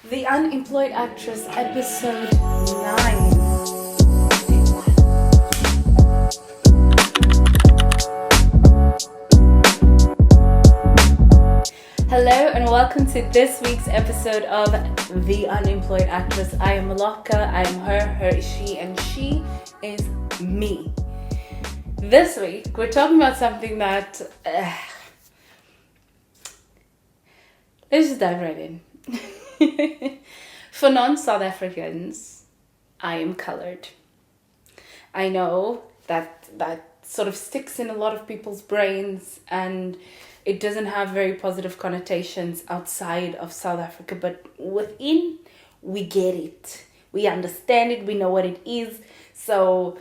The Unemployed Actress, episode 9. Hello and welcome to this week's episode of The Unemployed Actress. I am Lobcke, I am her is she, and she is me. This week, we're talking about something that... let's just dive right in. For non-South Africans, I am colored. I know that sort of sticks in a lot of people's brains and it doesn't have very positive connotations outside of South Africa, but within, we get it. We understand it, we know what it is, so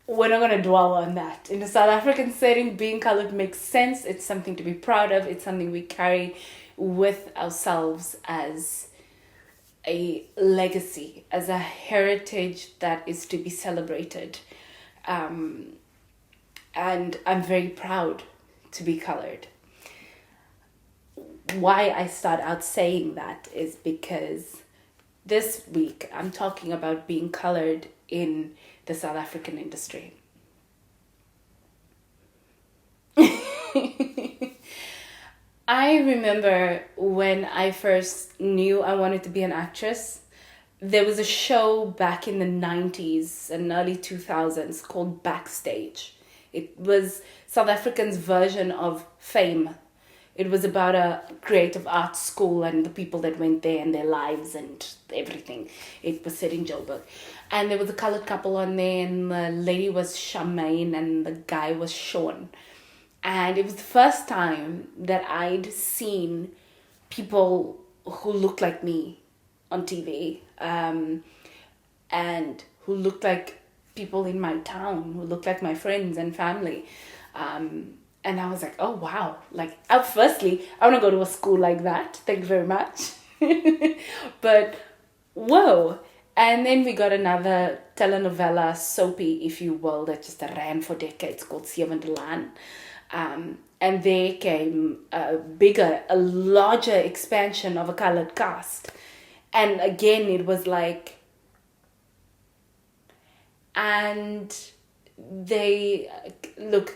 we're not going to dwell on that. In a South African setting, being colored makes sense. It's something to be proud of. It's something we carry with ourselves as a legacy, as a heritage that is to be celebrated. And I'm very proud to be colored. Why I start out saying that is because this week I'm talking about being colored in the South African industry. I remember when I first knew I wanted to be an actress, there was a show back in the 90s and early 2000s called Backstage. It was South Africa's version of Fame. It was about a creative arts school and the people that went there and their lives and everything. It was set in Joburg. And there was a colored couple on there, and the lady was Charmaine and the guy was Sean. And it was the first time that I'd seen people who looked like me on TV, and who looked like people in my town, who looked like my friends and family. And I was like, oh, wow. Like, firstly, I want to go to a school like that. Thank you very much. But, whoa. And then we got another telenovela, soapy, if you will, that just ran for decades, called Sewende Laan. And there came a larger expansion of a colored cast. And again, it was like, and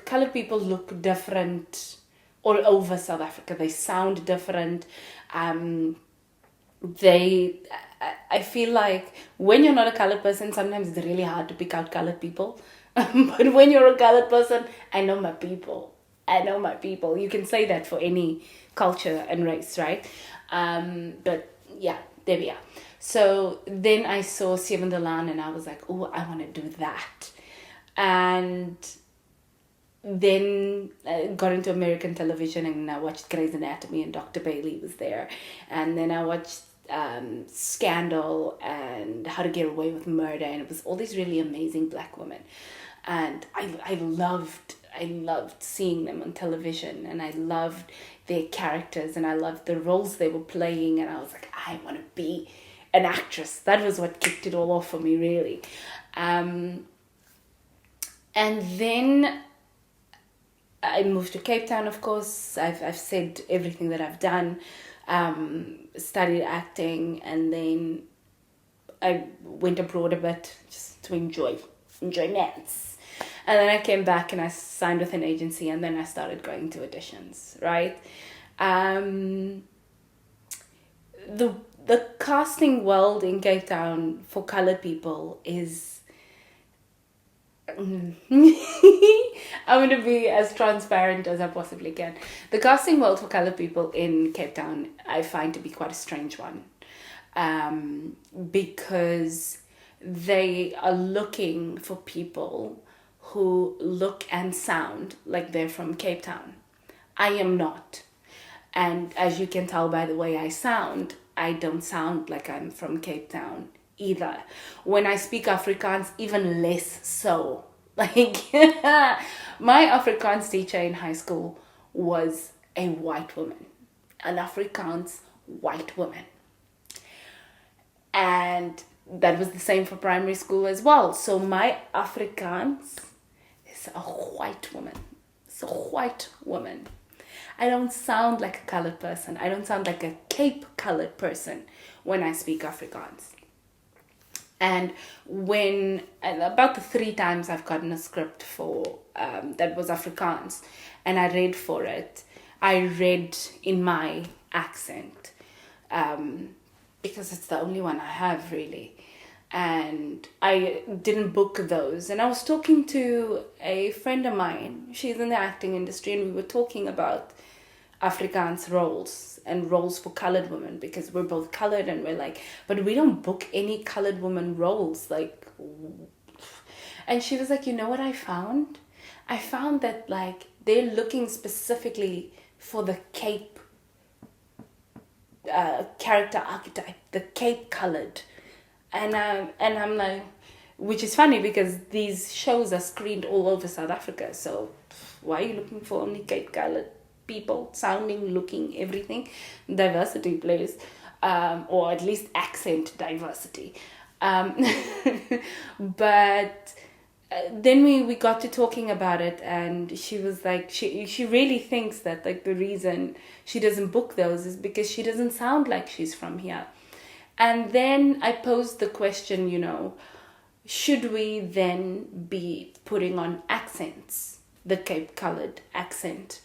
colored people look different all over South Africa. They sound different. I feel like when you're not a colored person, sometimes it's really hard to pick out colored people. But when you're a colored person, I know my people. You can say that for any culture and race, right? But yeah, there we are. So then I saw Sewende Laan and I was like, oh, I want to do that. And then I got into American television and I watched Grey's Anatomy and Dr. Bailey was there. And then I watched Scandal and How to Get Away with Murder. And it was all these really amazing black women. And I loved seeing them on television, and I loved their characters, and I loved the roles they were playing, and I was like, I want to be an actress. That was what kicked it all off for me, really. And then I moved to Cape Town, of course. I've said everything that I've done, studied acting, and then I went abroad a bit just to enjoy mans. And then I came back and I signed with an agency, and then I started going to auditions, right? The casting world in Cape Town for colored people is... I'm going to be as transparent as I possibly can. The casting world for colored people in Cape Town, I find to be quite a strange one. Because they are looking for people who look and sound like they're from Cape Town. I am not. And as you can tell by the way I sound, I don't sound like I'm from Cape Town either. When I speak Afrikaans, even less so. Like, my Afrikaans teacher in high school was a white woman. An Afrikaans white woman. And that was the same for primary school as well. So my Afrikaans is a white woman. It's a white woman. I don't sound like a colored person. I don't sound like a Cape colored person when I speak Afrikaans. And about the 3 times I've gotten a script for that was Afrikaans, and I read for it, I read in my accent, because it's the only one I have, really. And I didn't book those. And I was talking to a friend of mine. She's in the acting industry, and we were talking about Afrikaans roles and roles for colored women, because we're both colored, and we're like, but we don't book any colored woman roles, like. And she was like, you know what I found? I found that, like, they're looking specifically for the Cape character archetype, the Cape colored. And I'm like, which is funny because these shows are screened all over South Africa. So why are you looking for only Cape colored people, sounding, looking, everything? Diversity, please, or at least accent diversity. But then we got to talking about it, and she was like, she really thinks that, like, the reason she doesn't book those is because she doesn't sound like she's from here. And then I posed the question, should we then be putting on accents, the Cape colored accent,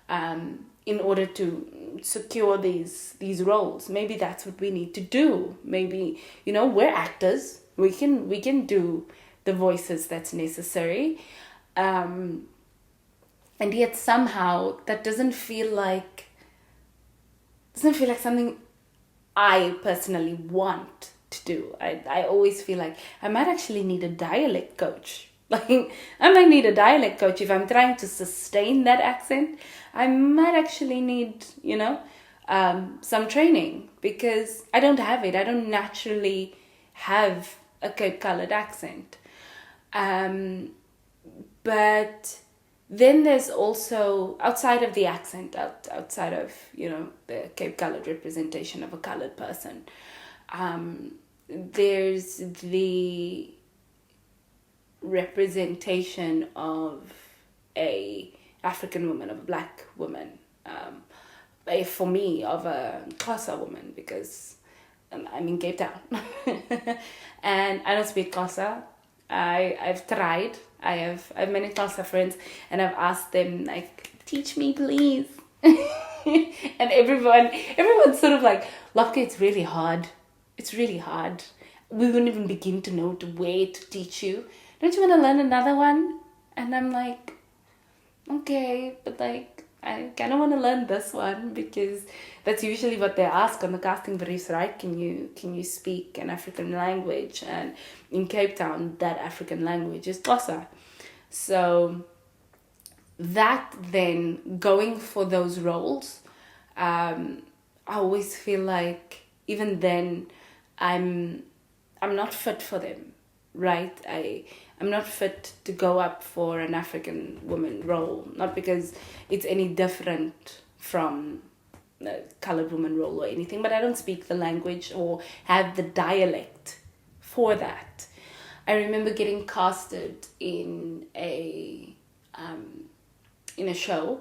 in order to secure these roles? Maybe that's what we need to do. Maybe, we're actors. We can do the voices that's necessary. And yet somehow that doesn't feel like something I personally want to do. I always feel like I might actually need a dialect coach. Like, I might need a dialect coach if I'm trying to sustain that accent. I might actually need, some training, because I don't have it. I don't naturally have a Cape colored accent. But then there's also, outside of the accent, outside of, the Cape colored representation of a colored person, there's the representation of a African woman, of a black woman, for me, of a Xhosa woman, because I'm in Cape Town. And I don't speak Xhosa. I've tried. I have many Xhosa friends, and I've asked them, like, teach me, please. And everyone's sort of like, Lobcke, it's really hard. It's really hard. We wouldn't even begin to know where to teach you. Don't you want to learn another one? And I'm like, okay, but, like, I kind of want to learn this one, because that's usually what they ask on the casting briefs, right? Can you speak an African language? And in Cape Town, that African language is Xhosa. So that then, going for those roles, I always feel like even then I'm not fit for them, right? I'm not fit to go up for an African woman role, not because it's any different from a colored woman role or anything, but I don't speak the language or have the dialect for that. I remember getting casted in a show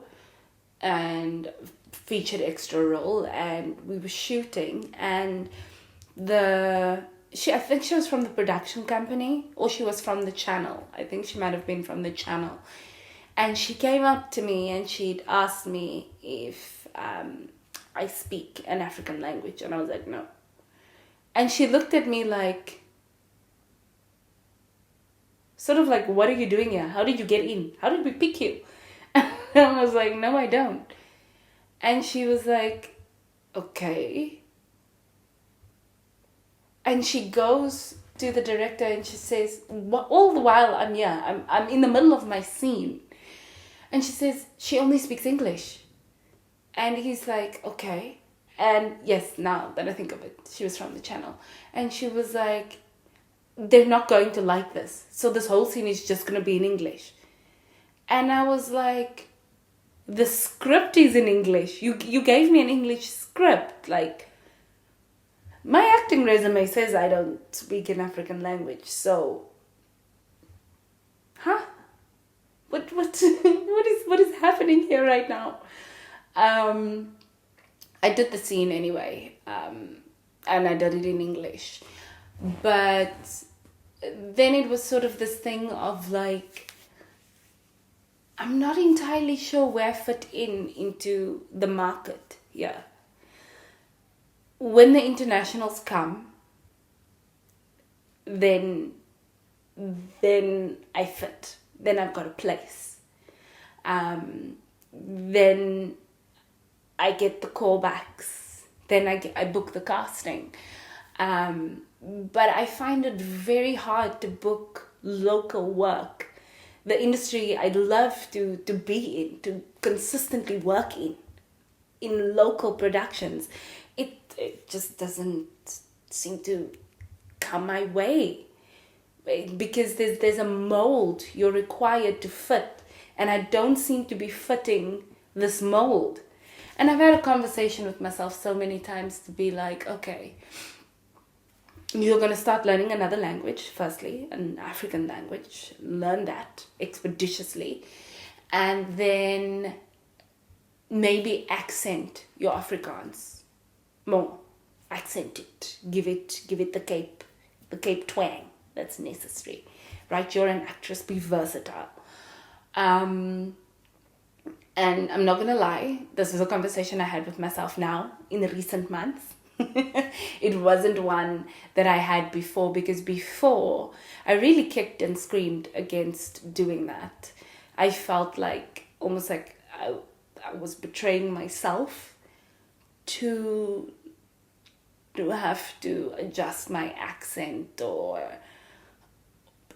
and featured extra role, and we were shooting, and I think she was from the production company, or she was from the channel. I think she might have been from the channel. And she came up to me and she'd asked me if I speak an African language. And I was like, no. And she looked at me like, sort of like, what are you doing here? How did you get in? How did we pick you? And I was like, no, I don't. And she was like, okay. And she goes to the director and she says, all the while I'm here, I'm in the middle of my scene. And she says, she only speaks English. And he's like, okay. And yes, now that I think of it, she was from the channel. And she was like, they're not going to like this. So this whole scene is just going to be in English. And I was like, the script is in English. You gave me an English script. Like, my acting resume says I don't speak an African language, so, what is happening here right now? Um, I did the scene anyway, and I did it in English. But then it was sort of this thing of like, I'm not entirely sure where I fit into the market here. When the internationals come, then I fit. Then I've got a place. Then I get the callbacks. Then I book the casting. But I find it very hard to book local work. The industry I'd love to be in, to consistently work in local productions, it just doesn't seem to come my way, because there's a mold you're required to fit, and I don't seem to be fitting this mold. And I've had a conversation with myself so many times to be like, okay, you're going to start learning another language, firstly, an African language, learn that expeditiously, and then maybe accent your Afrikaans more. Accent it, give it the Cape twang that's necessary, right? You're an actress, be versatile. And I'm not gonna lie, this is a conversation I had with myself now in the recent months. It wasn't one that I had before, because before I really kicked and screamed against doing that. I felt like almost like I was betraying myself to have to adjust my accent, or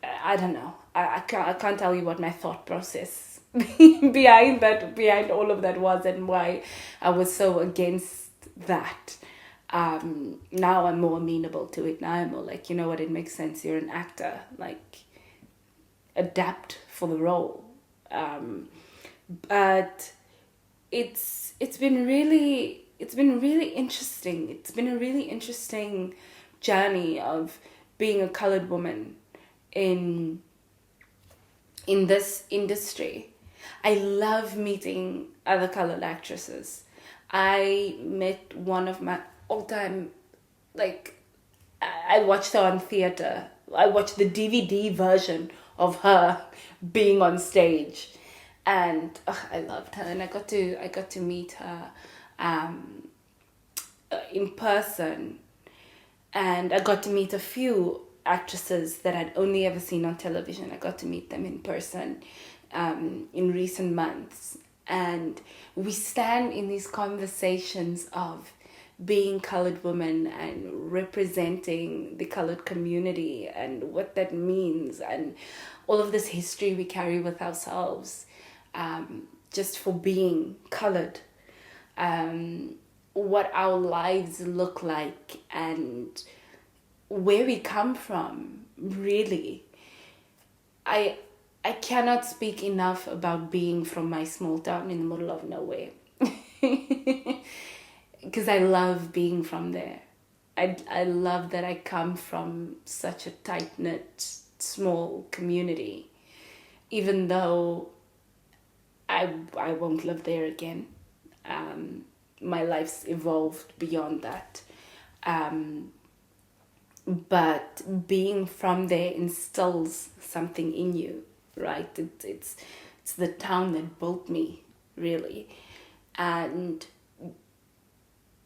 I don't know. I can't tell you what my thought process behind all of that was, and why I was so against that. Now I'm more amenable to it. Now I'm more like, you know what, it makes sense. You're an actor, like, adapt for the role. But it's been really interesting. It's been a really interesting journey of being a colored woman in this industry. I love meeting other colored actresses. I met one of my all-time, like, I watched her on theater. I watched the DVD version of her being on stage, and I loved her. And I got to meet her in person, and I got to meet a few actresses that I'd only ever seen on television. I got to meet them in person in recent months, and we stand in these conversations of being colored women and representing the colored community and what that means, and all of this history we carry with ourselves, just for being colored, what our lives look like, and where we come from, really. I cannot speak enough about being from my small town in the middle of nowhere. Because I love being from there. I love that I come from such a tight-knit, small community. Even though I won't live there again. My life's evolved beyond that. But being from there instills something in you, right? It's the town that built me, really. And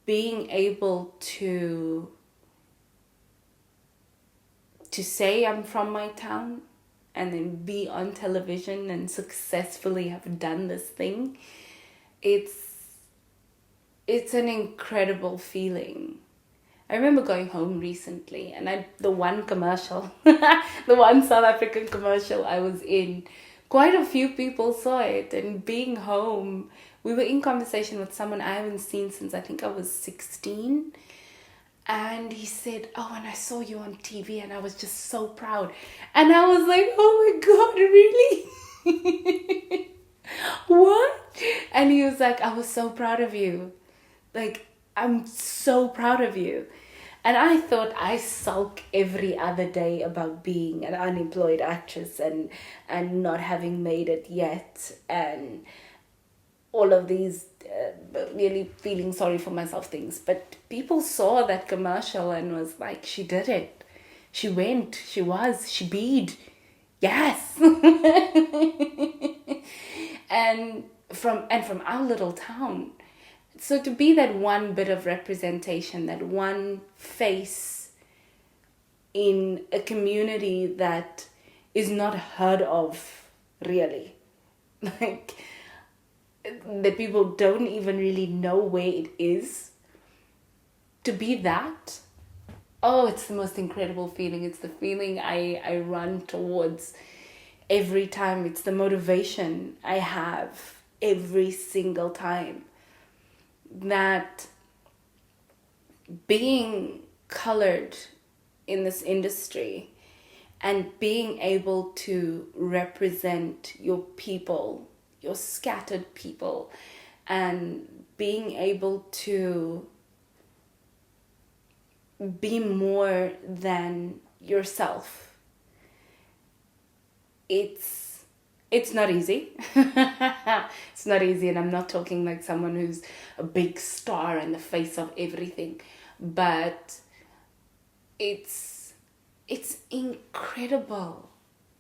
being able to say I'm from my town, and then be on television and successfully have done this thing, it's an incredible feeling. I remember going home recently, and the one commercial, the one South African commercial I was in, quite a few people saw it. And being home, we were in conversation with someone I haven't seen since I think I was 16. And he said, oh, and I saw you on TV, and I was just so proud. And I was like, oh my God, really? What? And he was like, I was so proud of you. Like, I'm so proud of you. And I thought I sulk every other day about being an unemployed actress and not having made it yet, and all of these really feeling sorry for myself things. But people saw that commercial and was like, she did it. She went. She beat. Yes. and from our little town. So to be that one bit of representation, that one face in a community that is not heard of, really. Like, that people don't even really know where it is. To be that, oh, it's the most incredible feeling. It's the feeling I run towards every time. It's the motivation I have every single time. That being colored in this industry and being able to represent your people, your scattered people, and being able to be more than yourself. It's not easy. It's not easy, and I'm not talking like someone who's a big star in the face of everything, but it's incredible.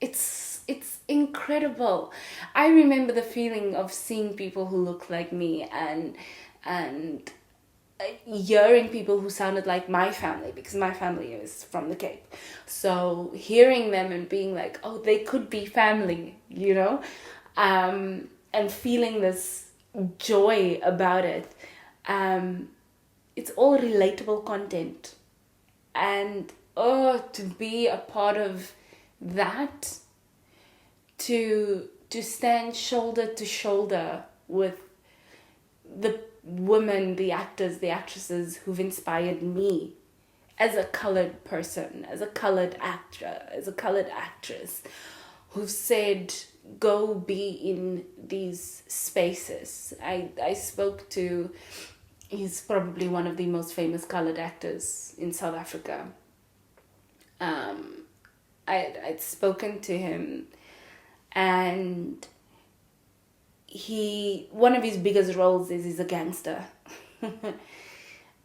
It's incredible. I remember the feeling of seeing people who look like me and hearing people who sounded like my family, because my family is from the Cape. So hearing them and being like, oh, they could be family, and feeling this joy about it. It's all relatable content. And to be a part of that, to stand shoulder to shoulder with the women, the actors, the actresses who've inspired me as a colored person, as a colored actor, as a colored actress, who've said, go be in these spaces. I spoke to, he's probably one of the most famous colored actors in South Africa. I'd spoken to him, and one of his biggest roles is he's a gangster.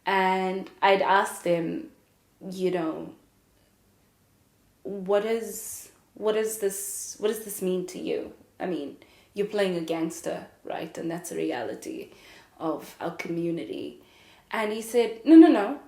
And I'd asked him, what does this mean to you? I mean, you're playing a gangster, right? And that's a reality of our community. And he said, no.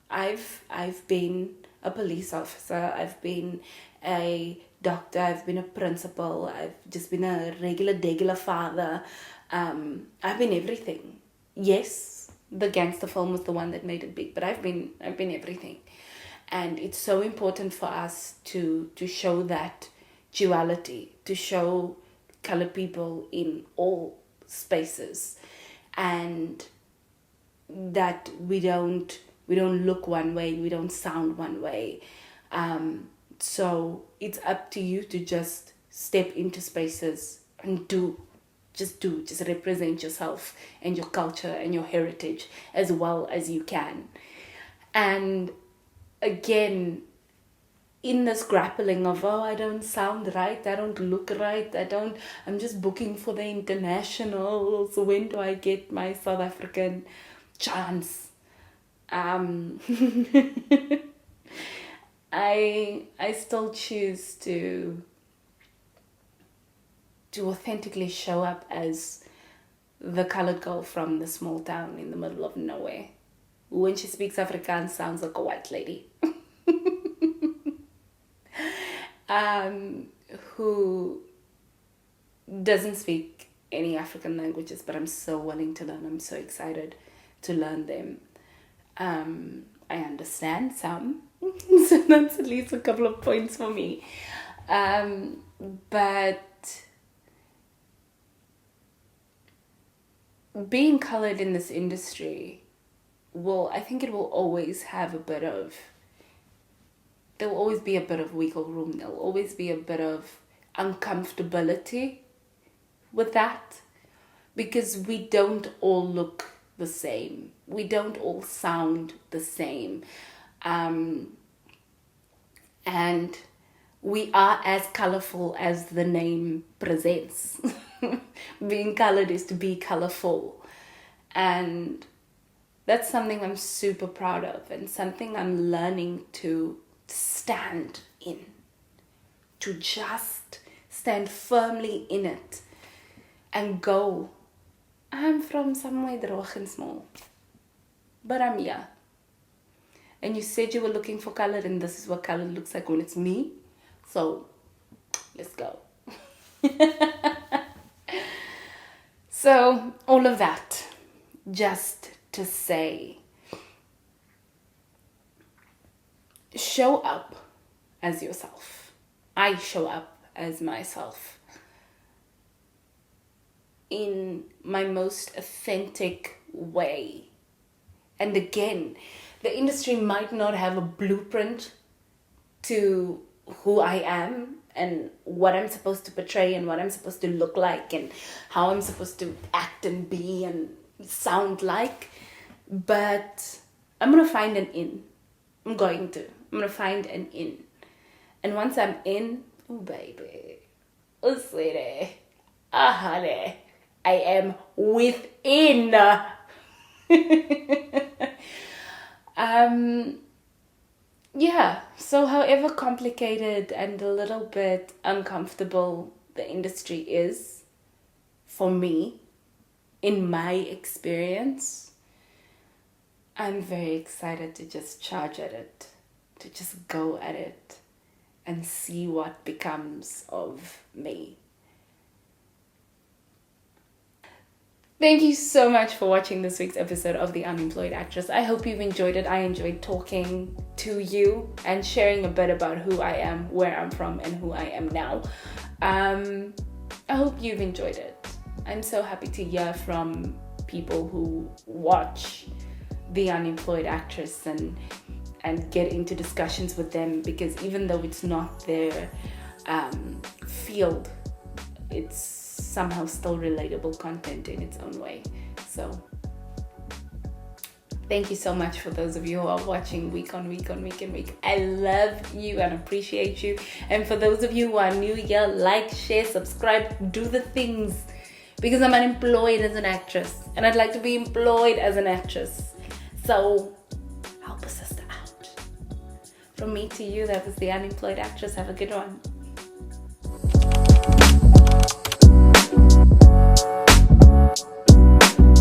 I've been a police officer. I've been a doctor. I've been a principal. I've just been a regular father. I've been everything. Yes, the gangster film was the one that made it big, but I've been everything. And it's so important for us to show that duality, to show colored people in all spaces, and that we don't look one way, we don't sound one way. So it's up to you to just step into spaces and just represent yourself and your culture and your heritage as well as you can. And again, in this grappling of, I don't sound right, I don't look right, I'm just booking for the internationals, when do I get my South African chance? I still choose to authentically show up as the colored girl from the small town in the middle of nowhere. When she speaks Afrikaans, sounds like a white lady. Who doesn't speak any African languages, but I'm so willing to learn. I'm so excited to learn them. I understand some, so that's at least a couple of points for me. But being colored in this industry I think it will always have there will always be a bit of wiggle room. There will always be a bit of uncomfortability with that, because we don't all look the same. We don't all sound the same. And we are as colorful as the name presents. Being colored is to be colorful. And that's something I'm super proud of, and something I'm learning to stand in, to just stand firmly in it and go, I'm from somewhere droog and small, but I'm here. And you said you were looking for color, and this is what color looks like when it's me. So let's go. So all of that, just to say, show up as yourself. I show up as myself in my most authentic way. And again, the industry might not have a blueprint to who I am and what I'm supposed to portray and what I'm supposed to look like and how I'm supposed to act and be and sound like. But I'm going to find an in. I'm going to find an in. And once I'm in, oh baby, oh sweetie, ah honey, I am within. Yeah, so however complicated and a little bit uncomfortable the industry is, for me, in my experience, I'm very excited to just charge at it, to just go at it and see what becomes of me. Thank you so much for watching this week's episode of The Unemployed Actress. I hope you've enjoyed it. I enjoyed talking to you and sharing a bit about who I am, where I'm from, and who I am now. I hope you've enjoyed it. I'm so happy to hear from people who watch The Unemployed Actress and get into discussions with them, because even though it's not their field, it's somehow still relatable content in its own way. So thank you so much for those of you who are watching week on week on week and week. I love you and appreciate you. And for those of you who are new here, like, share, subscribe, do the things, because I'm unemployed as an actress and I'd like to be employed as an actress. So help a sister out. From me to you, that was The Unemployed Actress. Have a good one.